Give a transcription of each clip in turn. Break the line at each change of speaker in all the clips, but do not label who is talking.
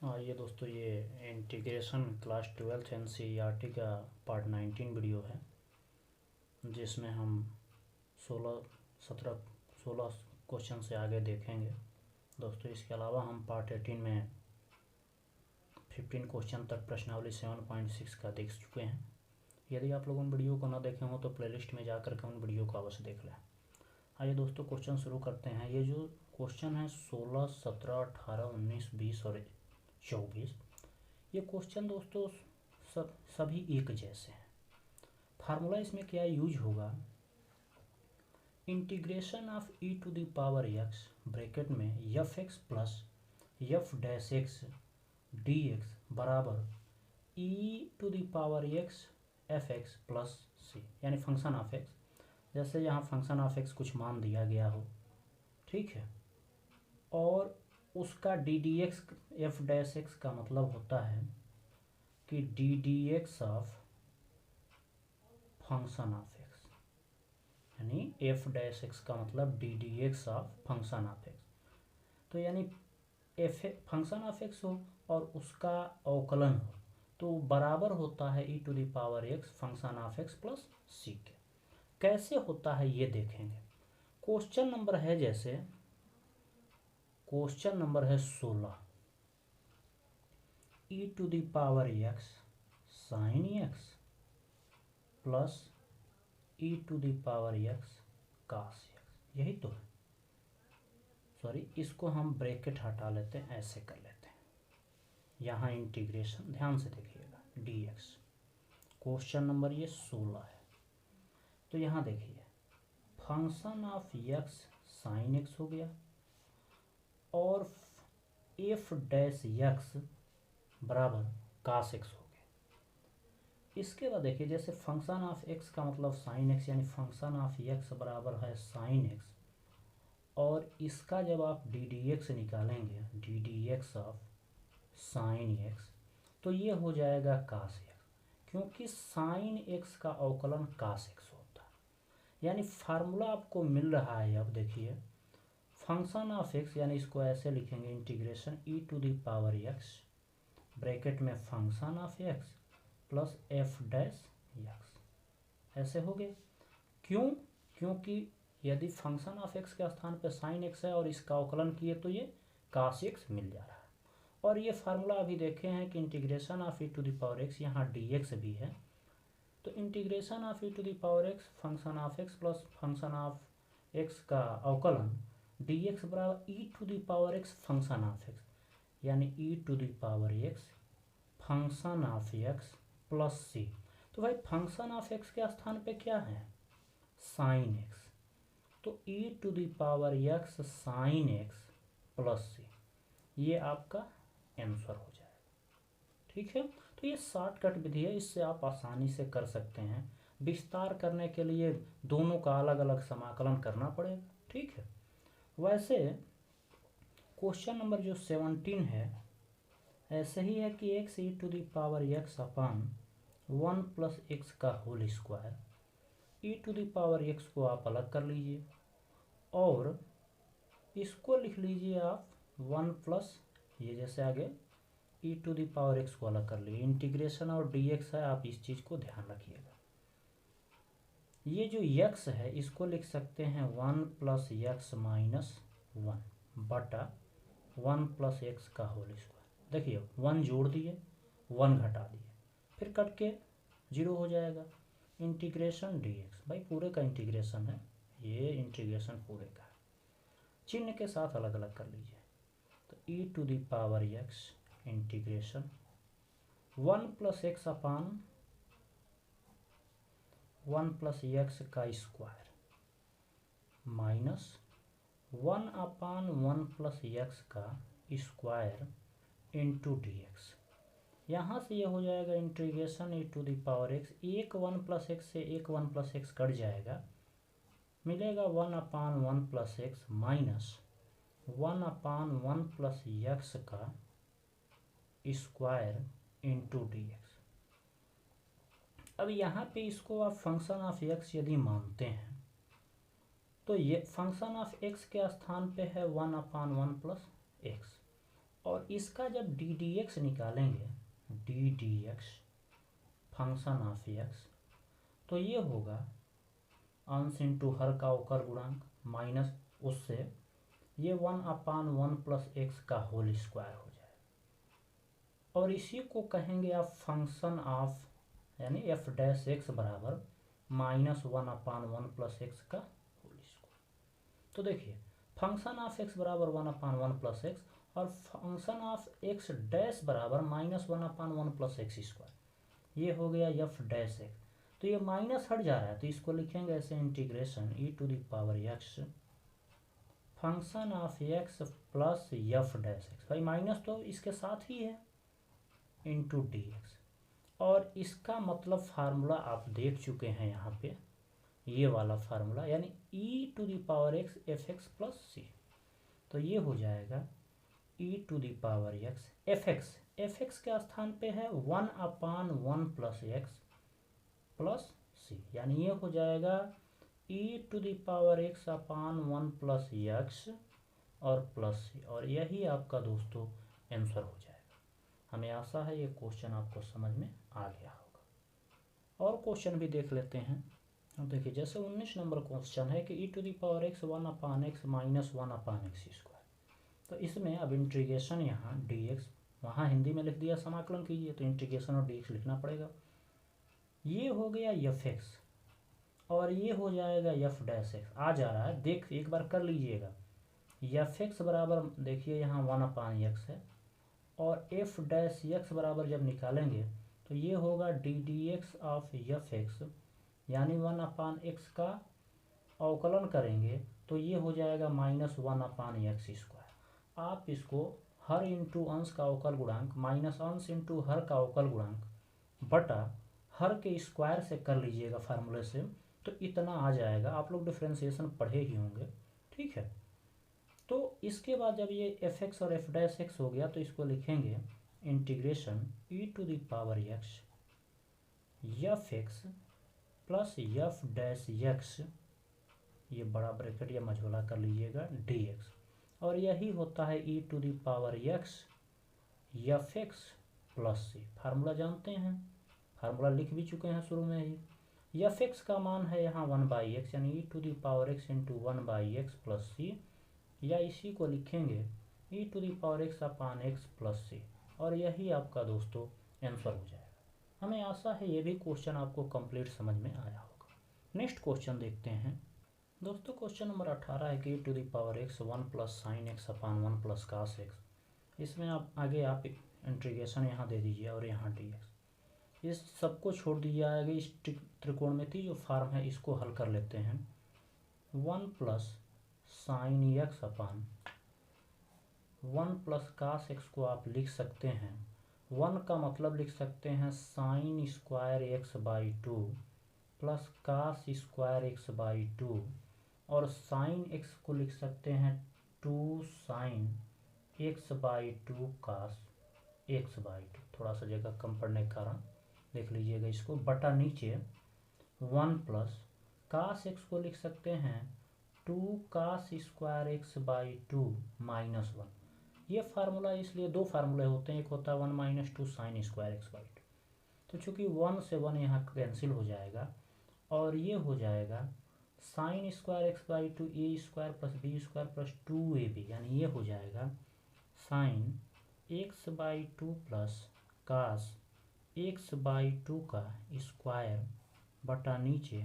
ये दोस्तों ये इंटीग्रेशन क्लास 12th NCERT का पार्ट 19 वीडियो है, जिसमें हम 16 क्वेश्चन से आगे देखेंगे दोस्तों। इसके अलावा हम पार्ट 18 में 15 क्वेश्चन तक प्रश्नावली 7.6 का देख चुके हैं। यदि आप लोग उन वीडियो को ना देखे हों तो प्लेलिस्ट में जाकर के उन वीडियो को अवश्य देख लें। आइए दोस्तों क्वेश्चन शुरू करते हैं। ये जो क्वेश्चन है 16, 17, 18, 19, 20 और 24, ये क्वेश्चन दोस्तों सभी एक जैसे हैं। फार्मूला इसमें क्या यूज होगा, integration of e to the power x bracket में F x plus F dash X D x बराबर e to the power x F x plus C, यानी फंक्शन ऑफ x। जैसे यहाँ फंक्शन ऑफ x कुछ मान दिया गया हो, ठीक है, और उसका D d x F dash x का मतलब होता है कि D d x of function of x, यानी एफ डैश एक्स का मतलब D d x of function of x. तो यानी एफ फंक्शन ऑफ एक्स हो और उसका अवकलन हो तो बराबर होता है ई to the power x function of x plus C के। कैसे होता है ये देखेंगे। क्वेश्चन नंबर है, जैसे क्वेश्चन नंबर है 16, e to the power x sine x plus e to the power x cos x, यही तो है। सॉरी, इसको हम ब्रैकेट हटा लेते हैं, ऐसे कर लेते हैं। यहाँ इंटीग्रेशन ध्यान से देखिएगा, डी एक्स। क्वेश्चन नंबर ये 16 है। तो यहाँ देखिए function of x sine x हो गया और एफ डैश एक्स बराबर कास एक्स हो गया। इसके बाद देखिए, जैसे फंक्शन ऑफ एक्स का मतलब साइन एक्स, यानी फंक्शन ऑफ एक्स बराबर है साइन एक्स, और इसका जब आप डी डी एक्स निकालेंगे, D d x of sine x, तो ये हो जाएगा कास एक्स, क्योंकि साइन एक्स का अवकलन कास एक्स होता है। यानी फार्मूला आपको मिल रहा है। अब देखिए फंक्शन ऑफ एक्स, यानी इसको ऐसे लिखेंगे, integration e to the power x bracket में function of x plus F dash x, ऐसे हो गए। क्यों? क्योंकि यदि फंक्शन ऑफ एक्स के स्थान पे साइन एक्स है और इसका अवकलन किए तो ये कास एक्स मिल जा रहा है। और ये फार्मूला अभी देखे हैं कि integration of e to the power x, यहाँ डी एक्स भी है, तो integration of e to the power x function of x plus function of x का अवकलन डी एक्स बराबर e to the power x function of x, यानी e to the power x function of x plus c. तो भाई function of x के स्थान पे क्या है, साइन एक्स, तो e to the power x sine x plus c, ये आपका आंसर हो जाएगा। ठीक है, तो ये शॉर्टकट विधि है, इससे आप आसानी से कर सकते हैं। विस्तार करने के लिए दोनों का अलग अलग समाकलन करना पड़ेगा। ठीक है, वैसे क्वेश्चन नंबर जो 17 है ऐसे ही है कि x e to the power x upon 1 plus x का whole square, e to the power x को आप अलग कर लीजिए और इसको लिख लीजिए आप 1 प्लस, ये जैसे आगे ई टू द पावर एक्स को अलग कर लीजिए। इंटीग्रेशन और डी एक्स है, आप इस चीज़ को ध्यान रखिएगा। ये जो एक्स है इसको लिख सकते हैं 1 प्लस एक्स माइनस 1 बटा 1 प्लस एक्स का होल स्क्वायर। देखिए 1 जोड़ दिए, 1 घटा दिए, फिर कट के 0 हो जाएगा। इंटीग्रेशन डी एक्स, भाई पूरे का इंटीग्रेशन है, ये इंटीग्रेशन पूरे का है, चिन्ह के साथ अलग अलग कर लीजिए। तो e to the power x integration 1 plus x upon 1 plus x का square minus 1 upon 1 plus x का स्क्वायर इंटू डी एक्स। यहाँ से ये हो जाएगा integration e to the power x, एक 1 प्लस एक्स से एक 1 प्लस एक्स कट जाएगा, मिलेगा 1 upon 1 plus x minus 1 upon 1 plus x का स्क्वायर इंटू डी एक्स। अब यहाँ पे इसको आप फंक्शन ऑफ एक्स यदि मानते हैं तो ये फंक्शन ऑफ एक्स के स्थान पे है 1 अपान 1 प्लस एक्स, और इसका जब डी डी एक्स निकालेंगे, D d x function of x, तो ये होगा अंश इंटू हर का अवकल गुणांक माइनस उससे ये 1/1 प्लस एक्स का होल स्क्वायर हो जाएगा। और इसी को कहेंगे आप फंक्शन ऑफ, यानी एफ डैश एक्स बराबर -1/1 प्लस एक्स का होल स्क्वायर। तो देखिए फंक्शन ऑफ एक्स बराबर 1/1 प्लस एक्स और फंक्शन ऑफ एक्स डैश बराबर -1/1 प्लस एक्स स्क्वायर, ये हो गया एफ डैश एक्स। तो ये माइनस हट जा रहा है तो इसको लिखेंगे ऐसे integration e to the power x function of x plus F dash x, भाई माइनस तो इसके साथ ही है, इंटू डी एक्स। और इसका मतलब फार्मूला आप देख चुके हैं यहाँ पे, ये वाला फार्मूला, यानी e to the power x f x plus c. तो ये हो जाएगा e to the power x f x के स्थान पे है 1/1 प्लस एक्स प्लस सी, यानी ये हो जाएगा e to the power x upon 1 plus x और प्लस सी। और यही आपका दोस्तों आंसर हो जाएगा। हमें आशा है ये क्वेश्चन आपको समझ में आ गया होगा। और क्वेश्चन भी देख लेते हैं। अब देखिए जैसे 19 नंबर क्वेश्चन है कि e to the power x 1/x minus 1/x square. तो इसमें अब इंटीग्रेशन यहाँ डी एक्स, वहाँ हिंदी में लिख दिया समाकलन कीजिए, तो इंटीग्रेशन और डी एक्स लिखना पड़ेगा। ये हो गया एफ एक्स और ये हो जाएगा एफ डैश एक्स, आ जा रहा है, देख एक बार कर लीजिएगा। एफ एक्स बराबर देखिए यहाँ 1/x है और एफ डैश एक्स बराबर जब निकालेंगे तो ये होगा d d x of f x, यानी 1/x का अवकलन करेंगे तो ये हो जाएगा -1/x स्क्वायर। आप इसको हर इंटू अंश का अवकल गुणांक माइनस अंश इंटू हर का अवकल गुणांक बटा हर के स्क्वायर से कर लीजिएगा फार्मूले से, तो इतना आ जाएगा। आप लोग डिफ्रेंसिएशन पढ़े ही होंगे, ठीक है। तो इसके बाद जब ये एफ एक्स और एफ डैश एक्स हो गया तो इसको लिखेंगे integration e to the power x f x plus F dash x, ये बड़ा ब्रैकेट या मझोला कर लीजिएगा, डी एक्स। और यही होता है ई to the power x f x plus c. Formula जानते हैं, फार्मूला लिख भी चुके हैं शुरू में ही। एफ एक्स का मान है यहाँ 1/x, यानी e to the power x into 1/x plus c, या इसी को लिखेंगे e to the power x upon x plus c. और यही आपका दोस्तों आंसर हो जाएगा। हमें आशा है ये भी क्वेश्चन आपको कंप्लीट समझ में आया होगा। नेक्स्ट क्वेश्चन देखते हैं दोस्तों। क्वेश्चन नंबर 18 है कि e to the power x 1 plus sine x upon 1 plus cos x. इसमें आप आगे आप इंटीग्रेशन यहाँ दे दीजिए और यहाँ डी एक्स, इस सबको छोड़ दीजिए। आगे इस त्रिकोणमिति जो फॉर्म है इसको हल कर लेते हैं। 1 plus sine x upon 1 plus cos x को आप लिख सकते हैं, 1 का मतलब लिख सकते हैं sine square x by 2 plus cos square x by 2, और साइन एक्स को लिख सकते हैं 2 sine x by 2 cos x by 2। थोड़ा सा जगह कम पड़ने के कारण देख लीजिएगा इसको, बटा नीचे 1 प्लस कास एक्स को लिख सकते हैं 2 cos square x by 2 minus 1। ये फार्मूला, इसलिए दो फार्मूले होते हैं, एक होता है 1 - 2 साइन स्क्वायर एक्स बाई 2। तो चूंकि 1 से 1 यहाँ कैंसिल हो जाएगा और ये हो जाएगा sine square x by 2 a square plus b square plus 2ab, यानी ये हो जाएगा sine x by 2 plus cos x by 2 का स्क्वायर बटा नीचे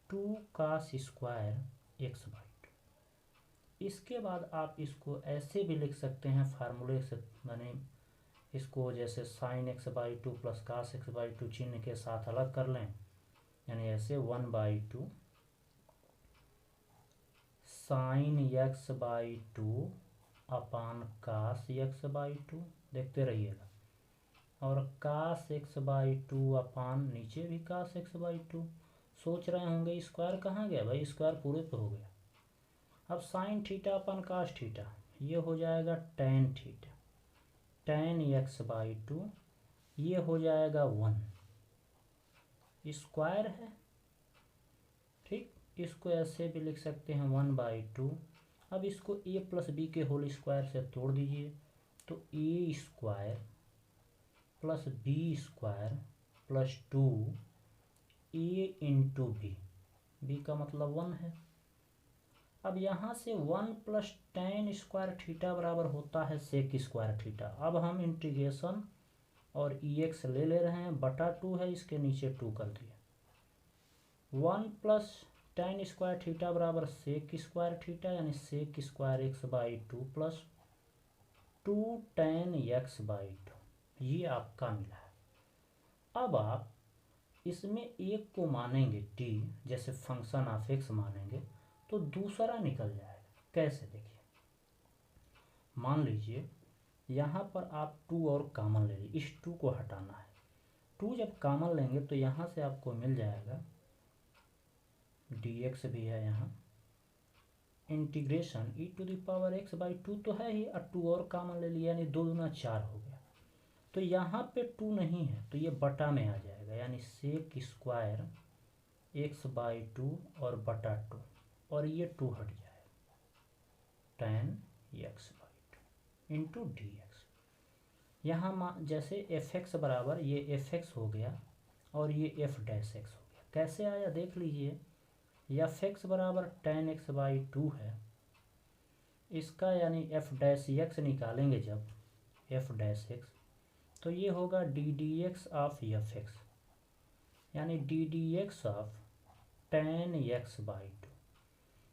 2 कास स्क्वायर एक्स बाई 2। इसके बाद आप इसको ऐसे भी लिख सकते हैं फार्मूले से, मैंने इसको जैसे sine x by 2 plus cos x by 2 चिन्ह के साथ अलग कर लें, यानी ऐसे 1/2 sine x by 2 upon cos x by 2, देखते रहिएगा, और कास एक्स बाई 2 अपान नीचे भी कास एक्स बाई 2। सोच रहे होंगे स्क्वायर कहाँ गया, भाई स्क्वायर पूरे पे हो गया। अब साइन थीटा अपन कास थीटा, ये हो जाएगा tan theta, ten x by 2, ये हो जाएगा 1, स्क्वायर है, ठीक। इसको ऐसे भी लिख सकते हैं 1/2। अब इसको a प्लस बी के होल स्क्वायर से तोड़ दीजिए, तो a square plus b square plus 2 a into b का मतलब 1 है। अब यहाँ से 1 प्लस टेन स्क्वायर थीटा बराबर होता है सेक स्क्वायर थीटा। अब हम इंटीग्रेशन और EX ले रहे हैं, बटा 2 है, इसके नीचे 2 कर दिया। 1 प्लस टेन स्क्वायर थीटा बराबर सेक स्क्वायर थीटा, यानी sec square x by 2 plus 2 tan x by 2, ये आपका मिला है। अब आप इसमें एक को मानेंगे t, जैसे फंक्शन ऑफ x मानेंगे, तो दूसरा निकल जाएगा। कैसे, देखिए, मान लीजिए यहाँ पर आप 2 और कॉमन ले लीजिए, इस 2 को हटाना है। 2 जब कॉमन लेंगे तो यहाँ से आपको मिल जाएगा dx भी है यहाँ, integration e to the power x by 2 तो है ही, और 2 और कॉमन ले लिया, यानी 2 दूना 4 हो गया। तो यहाँ पे 2 नहीं है तो ये बटा में आ जाएगा, यानी सेक स्क्वायर एक्स बाई 2 और बटा 2, और ये 2 हट जाएगा, ten x by 2 into d x. यहाँ जैसे एफ एक्स बराबर ये एफ एक्स हो गया और ये एफ डैश एक्स हो गया। कैसे आया देख लीजिए, एफ एक्स बराबर टेन एक्स बाई 2 है, इसका यानी एफ डैश एक्स निकालेंगे जब, एफ डैश एक्स, तो ये होगा d d x of f x, यानी d d x of tan x by 2।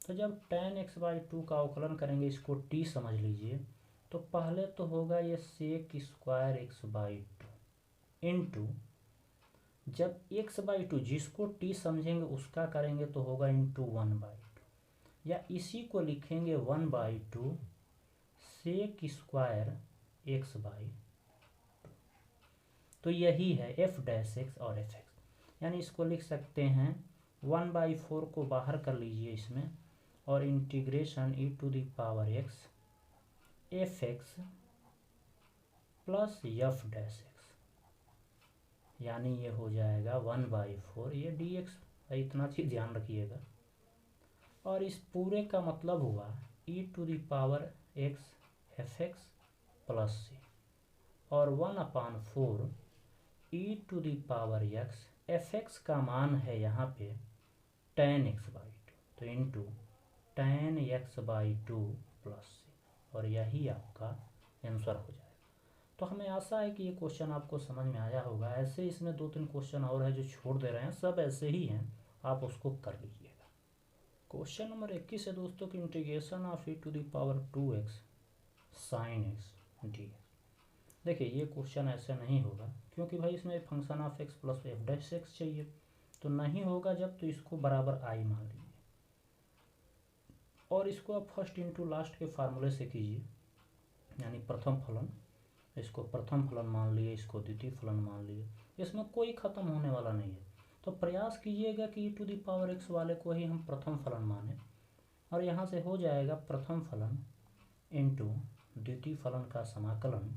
तो जब टेन एक्स बाई 2 का अवकलन करेंगे, इसको t समझ लीजिए, तो पहले तो होगा ये sec square x by 2 into, जब एक्स बाई 2 जिसको t समझेंगे उसका करेंगे तो होगा इंटू 1 बाई 2, या इसी को लिखेंगे 1 by 2 sec square x by 2। तो यही है एफ डैश एक्स और एफ एक्स, यानी इसको लिख सकते हैं 1 बाई 4 को बाहर कर लीजिए इसमें, और integration e to the power x f x plus F dash x, यानी ये हो जाएगा 1 बाई 4 ये डी एक्स। इतना चीज़ ध्यान रखिएगा। और इस पूरे का मतलब हुआ e to the power x f x plus c, और 1/4 e to the power x f x का मान है यहाँ पे टेन एक्स बाई 2, तो into tan x by 2 plus c, और यही आपका आंसर हो जाएगा। तो हमें आशा है कि ये क्वेश्चन आपको समझ में आया होगा। ऐसे इसमें 2-3 क्वेश्चन और है जो छोड़ दे रहे हैं, सब ऐसे ही हैं, आप उसको कर लीजिएगा। क्वेश्चन नंबर 21 है दोस्तों कि integration of e to the power 2x sine x d. देखिए ये क्वेश्चन ऐसे नहीं होगा, क्योंकि भाई इसमें function of x plus F dash x चाहिए, तो नहीं होगा जब, तो इसको बराबर आई मान लीजिए, और इसको आप फर्स्ट इंटू लास्ट के फार्मूले से कीजिए, यानी प्रथम फलन, इसको प्रथम फलन मान लिए, इसको द्वितीय फलन मान लिए, इसमें कोई ख़त्म होने वाला नहीं है। तो प्रयास कीजिएगा कि e to the power x वाले को ही हम प्रथम फलन माने, और यहाँ से हो जाएगा प्रथम फलन इंटू द्वितीय फलन का समाकलन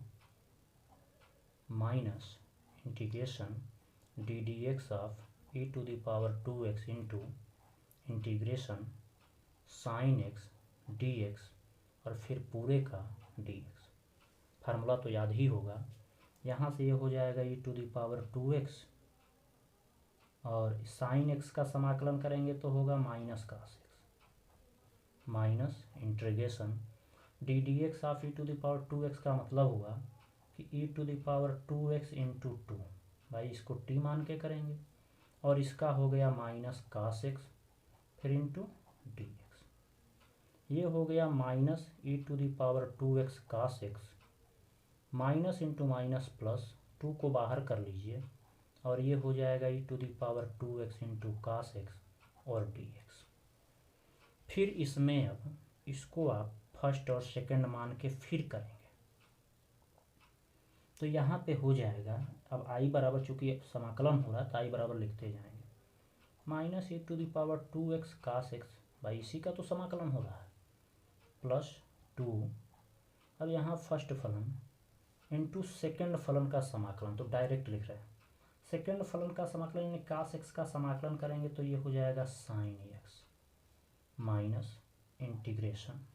minus integration d d x of e to the power 2x into integration sine x D x, और फिर पूरे का डी एक्स। फार्मूला तो याद ही होगा, यहाँ से ये हो जाएगा e to the power 2x, और साइन एक्स का समाकलन करेंगे तो होगा minus cos x, minus integration d d x of e to the power 2x का मतलब हुआ कि e to the power 2x into 2, भाई इसको t मान के करेंगे, और इसका हो गया माइनस कास एक्स, फिर इंटू डी एक्स, ये हो गया minus e to the power 2x cos x, minus into minus plus, 2 को बाहर कर लीजिए, और ये हो जाएगा e to the power 2x into cos x और डी एक्स। फिर इसमें अब इसको आप फर्स्ट और सेकंड मान के फिर करेंगे, तो यहाँ पे हो जाएगा, अब आई बराबर, चूँकि समाकलन हो रहा है तो आई बराबर लिखते जाएंगे, minus e to the power 2x cos x, भाई इसी का तो समाकलन हो रहा है, प्लस 2, अब यहाँ फर्स्ट फलन इंटू सेकेंड फलन का समाकलन, तो डायरेक्ट लिख रहे हैं, सेकेंड फलन का समाकलन यानी कास एक्स का समाकलन करेंगे तो ये हो जाएगा साइन एक्स, माइनस इंटीग्रेशन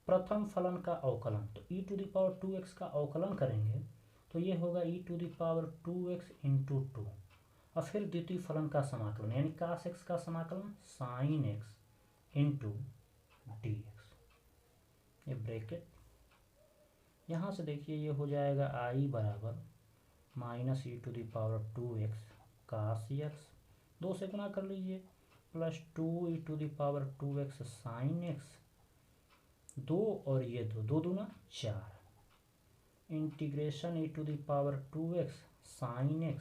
प्रथम फलन का अवकलन, तो e⁻²x का अवकलन करेंगे तो ये होगा e⁻²x इंटू 2, और फिर द्वितीय फलन का समाकलन यानी cos x का समाकलन sin x इंटू dx, ये ब्रैकेट यहाँ से देखिए ये हो जाएगा i बराबर -e⁻²x cos x, 2 से गुना कर लीजिए, प्लस 2e⁻²x sin x, 2 और ये 2 दूना 4, integration e⁻²x sin x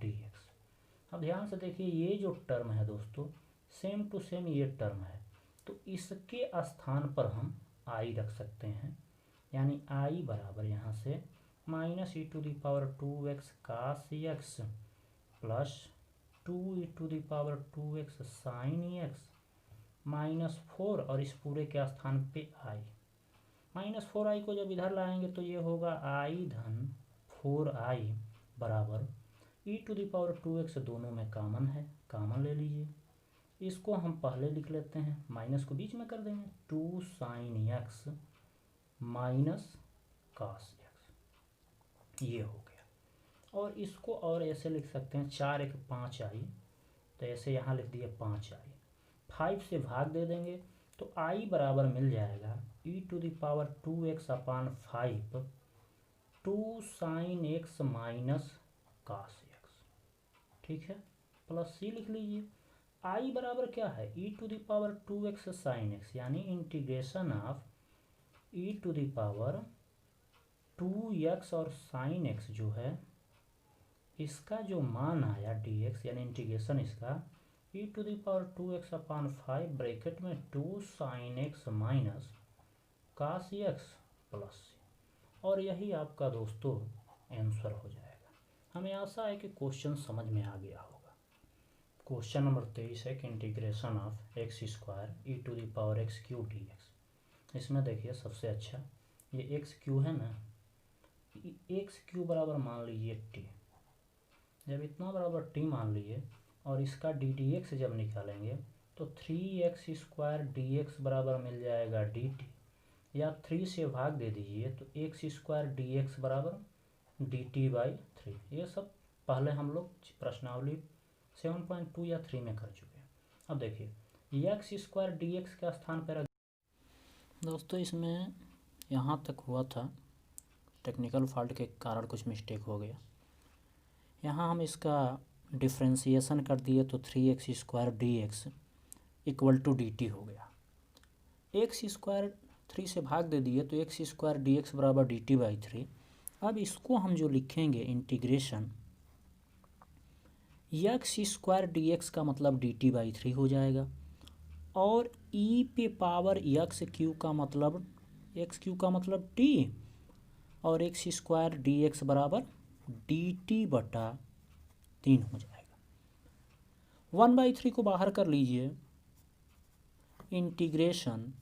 dx। अब ध्यान से देखिए ये जो टर्म है दोस्तों सेम टू सेम ये टर्म है, तो इसके स्थान पर हम i रख सकते हैं, यानी i बराबर यहाँ से -e⁻²x cos x plus 2e⁻²x sin x -4, और इस पूरे के स्थान पे i, -4i को जब इधर लाएंगे तो ये होगा i धन 4i बराबर e⁻²x, दोनों में कॉमन है, कॉमन ले लीजिए, इसको हम पहले लिख लेते हैं, माइनस को बीच में कर देंगे, 2 sin x minus cos x, ये हो गया। और इसको और ऐसे लिख सकते हैं 4 1 5i, तो ऐसे यहाँ लिख दिए 5i, 5 से भाग दे देंगे तो i बराबर मिल जाएगा e⁻²x अपान 5 2 sin x minus cos x, ठीक है, प्लस c लिख लीजिए। i बराबर क्या है e⁻²x sin x, यानी इंटीग्रेशन ऑफ e⁻²x और sin x जो है इसका जो मान आया dx, यानी इंटीग्रेशन इसका e⁻²x अपान 5 ब्रैकेट में 2 sin x minus cos x plus c, और यही आपका दोस्तों आंसर हो जाएगा। हमें आशा है कि क्वेश्चन समझ में आ गया होगा। क्वेश्चन नंबर 23 है कि integration of x² e⁻x³ dx। इसमें देखिए सबसे अच्छा ये x³ है ना, x³ बराबर मान लीजिए t, जब इतना बराबर t मान लिए और इसका ddx जब निकालेंगे तो 3x² dx बराबर मिल जाएगा dt, या 3 से भाग दे दीजिए तो x² dx बराबर dt/3। ये सब पहले हम लोग प्रश्नावली 7.2 या 3 में कर चुके हैं। अब देखिए x² dx का स्थान पर दोस्तों, इसमें यहाँ तक हुआ था, टेक्निकल फॉल्ट के कारण कुछ मिस्टेक हो गया। यहाँ हम इसका डिफ्रेंसिएशन कर दिए तो 3x² dx equal to dt हो गया। x² 3 से भाग दे दिए तो x² dx बराबर dt/3। अब इसको हम जो लिखेंगे इंटीग्रेशन x² dx का मतलब dt/3 हो जाएगा, और e⁻x³ का मतलब x³ का मतलब t, और x² dx बराबर dt/3 हो जाएगा। 1/3 को बाहर कर लीजिए, इंटीग्रेशन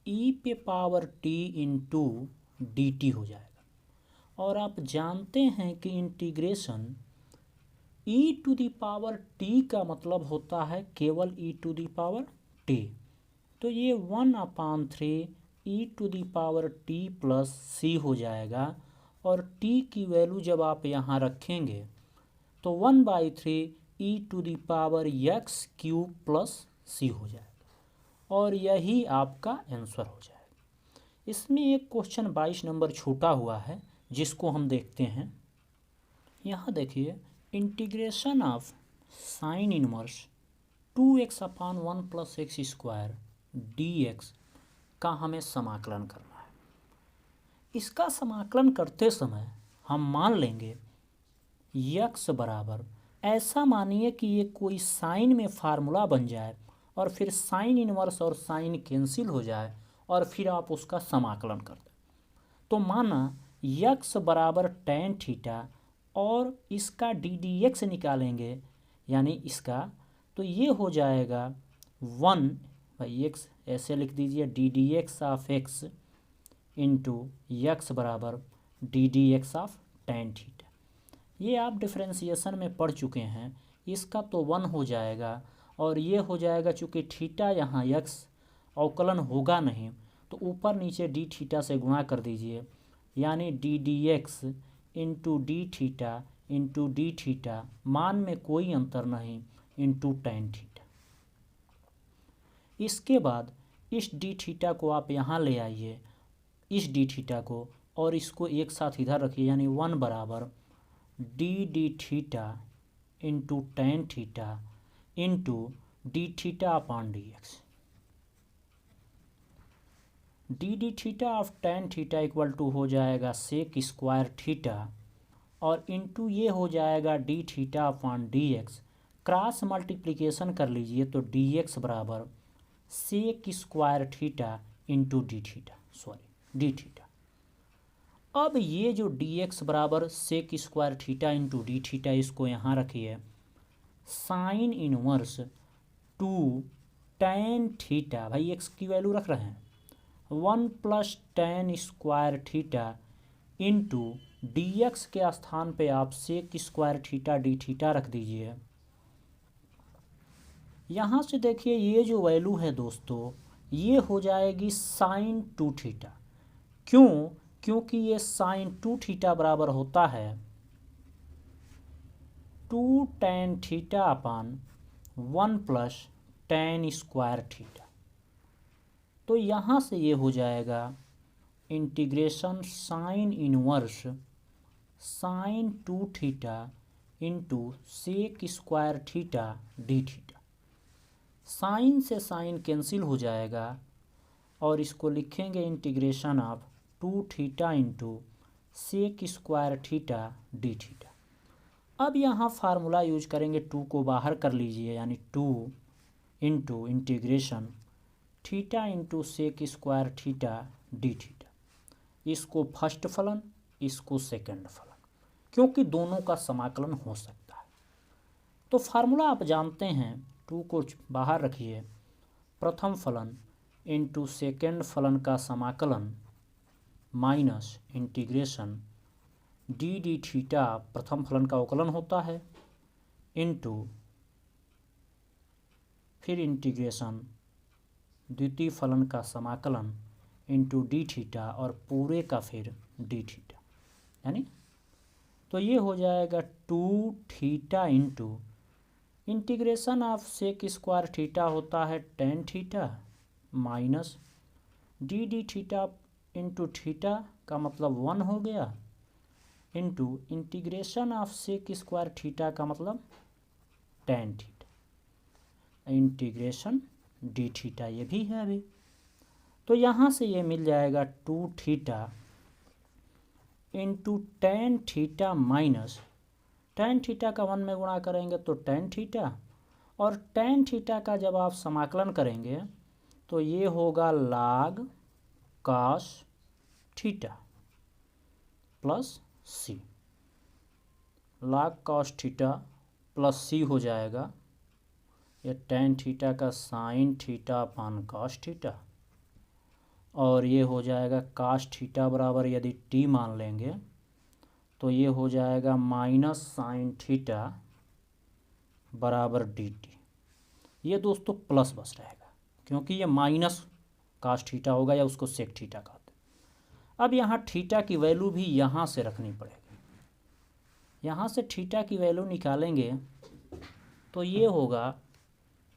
e⁻t इंटू dt हो जाएगा। और आप जानते हैं कि इंटीग्रेशन e⁻t का मतलब होता है केवल e⁻t, तो ये 1/3 e⁻t प्लस c हो जाएगा, और t की वैल्यू जब आप यहाँ रखेंगे तो 1/3 e⁻x³ प्लस c हो जाएगा, और यही आपका आंसर हो जाएगा। इसमें एक क्वेश्चन 22 नंबर छूटा हुआ है जिसको हम देखते हैं। यहाँ देखिए integration of sine inverse 2x upon 1 plus x² dx का हमें समाकलन करना है। इसका समाकलन करते समय हम मान लेंगे x बराबर, ऐसा मानिए कि ये कोई साइन में फार्मूला बन जाए और फिर साइन इनवर्स और साइन कैंसिल हो जाए और फिर आप उसका समाकलन कर दें। तो माना x बराबर tan थीटा और इसका ddx निकालेंगे, यानी इसका, तो ये हो जाएगा 1/x, ऐसे लिख दीजिए ddx of x into x बराबर ddx ऑफ tan थीटा। ये आप डिफ्रेंसिएशन में पढ़ चुके हैं, इसका तो 1 हो जाएगा, और ये हो जाएगा चूँकि थीटा यहाँ x अवकलन होगा नहीं तो ऊपर नीचे डी थीटा से गुणा कर दीजिए, यानी d d x into d theta into d theta, मान में कोई अंतर नहीं, इंटू टेन थीटा। इसके बाद इस डी थीटा को आप यहाँ ले आइए, इस डी थीटा को, और इसको एक साथ इधर रखिए, यानी 1 बराबर d d theta into tan theta into d theta upon d x. D d theta of tan theta equal to हो जाएगा सेक स्क्वायर थीटा, और इंटू ये हो जाएगा d theta upon d x. Cross multiplication कर लीजिए तो d x बराबर sec square theta into d theta, sorry d theta. अब ये जो डी एक्स बराबर sec square theta into d theta, इसको यहाँ रखिए, sine inverse two tan theta, भाई एक्स की वैल्यू रख रहे हैं, 1 plus tan square theta into d x के स्थान पे आप sec square theta d theta रख दीजिए। यहाँ से देखिए ये जो वैल्यू है दोस्तों, ये हो जाएगी साइन 2 थीटा। क्यों? क्योंकि ये साइन 2 थीटा बराबर होता है 2 tan theta upon 1 plus tan square theta. तो यहाँ से ये हो जाएगा integration sine inverse sine 2 theta into sec square theta d theta. Sine से साइन कैंसिल हो जाएगा और इसको लिखेंगे integration of 2 theta into sec square theta d theta. अब यहाँ फार्मूला यूज करेंगे, 2 को बाहर कर लीजिए, यानी 2 into integration theta into sec square theta d theta. इसको फर्स्ट फलन, इसको सेकंड फलन, क्योंकि दोनों का समाकलन हो सकता है। तो फार्मूला आप जानते हैं, 2 को बाहर रखिए, प्रथम फलन इंटू सेकेंड फलन का समाकलन minus integration d d theta प्रथम फलन का अवकलन होता है, इंटू फिर इंटीग्रेशन द्वितीय फलन का समाकलन इंटू डी थीटा और पूरे का फिर डी थीटा, यानी तो ये हो जाएगा 2 theta into integration of sec square theta होता है tan theta minus d d theta into theta का मतलब 1 हो गया, into integration of sec square theta का मतलब tan theta integration d theta, ये भी है अभी। तो यहाँ से ये मिल जाएगा 2 theta into tan theta minus tan theta का 1 में गुणा करेंगे तो टेन थीटा, और टेन थीटा का जब आप समाकलन करेंगे तो ये होगा log cos थीटा प्लस सी। log cos थीटा प्लस सी हो जाएगा ये टेन थीटा का sine theta upon cos theta, और ये हो जाएगा cos थीटा बराबर यदि t मान लेंगे तो ये हो जाएगा माइनस साइन थीटा बराबर डी टी। ये दोस्तों प्लस बस रहेगा क्योंकि ये माइनस cos थीटा होगा, या उसको सेक थीटा कहते हैं। अब यहाँ थीटा की वैल्यू भी यहाँ से रखनी पड़ेगी, यहाँ से थीटा की वैल्यू निकालेंगे तो ये होगा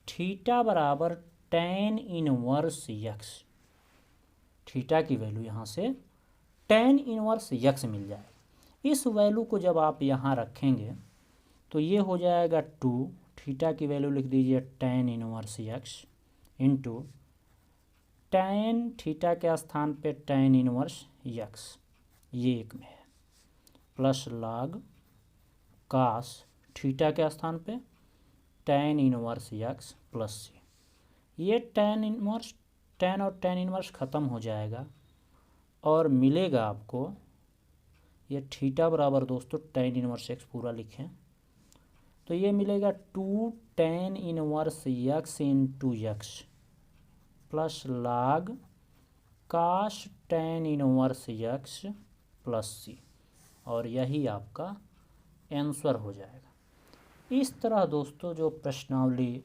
थीटा बराबर टेन इनवर्स यक्स। थीटा की वैल्यू यहाँ से टेन इनवर्स यक्स मिल जाएगी। इस वैल्यू को जब आप यहाँ रखेंगे तो ये हो जाएगा 2, थीटा की वैल्यू लिख दीजिए ten inverse x into tan theta के स्थान पे टेन इनवर्स यक्स, ये एक में है, प्लस log cos थीटा के स्थान पे ten inverse x plus c. ये टेन इनवर्स, टेन और टेन इनवर्स ख़त्म हो जाएगा और मिलेगा आपको ये थीटा बराबर दोस्तों टेन इनवर्स एक्स पूरा लिखें तो ये मिलेगा 2 tan inverse x into x plus log cos tan inverse x plus c, और यही आपका आंसर हो जाएगा। इस तरह दोस्तों जो प्रश्नावली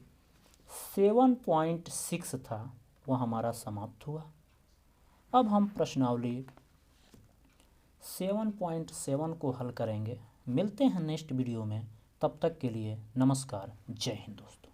7.6 था वो हमारा समाप्त हुआ। अब हम प्रश्नावली 7.7 को हल करेंगे। मिलते हैं नेक्स्ट वीडियो में, तब तक के लिए नमस्कार, जय हिंद दोस्तों।